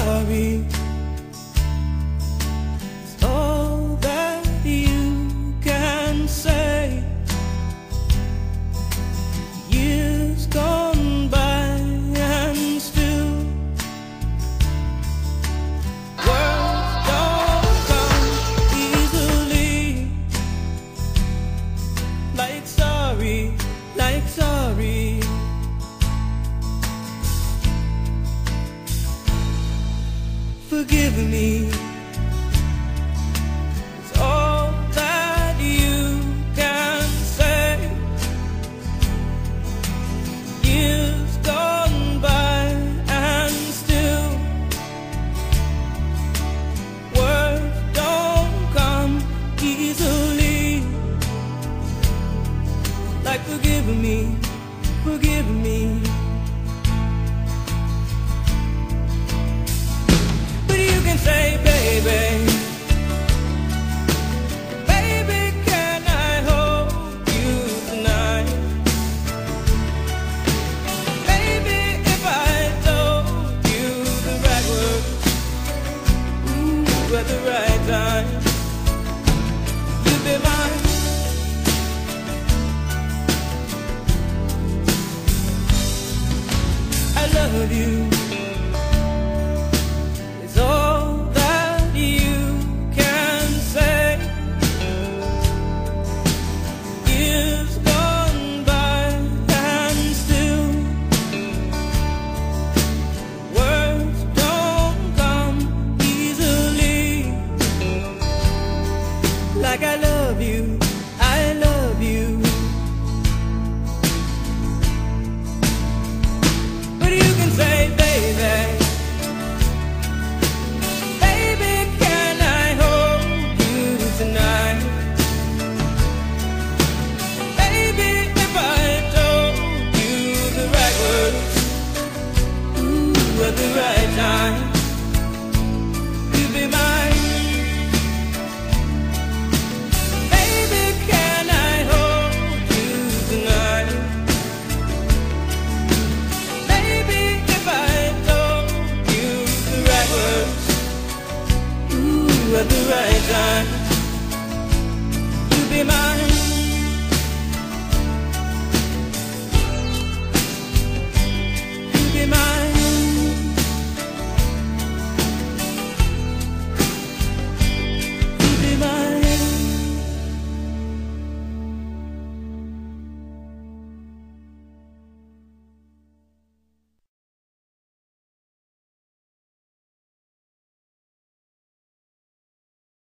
sorry. It's all that you can say. Years gone by and still words don't come easily. Like sorry, like sorry. Forgive me. It's all that you can say. Years gone by and still words don't come easily. Like forgive me, forgive me. But you can say, baby, baby, can I hold you tonight? Maybe if I told you the right words, ooh, at the right time, you'd be mine. I love you.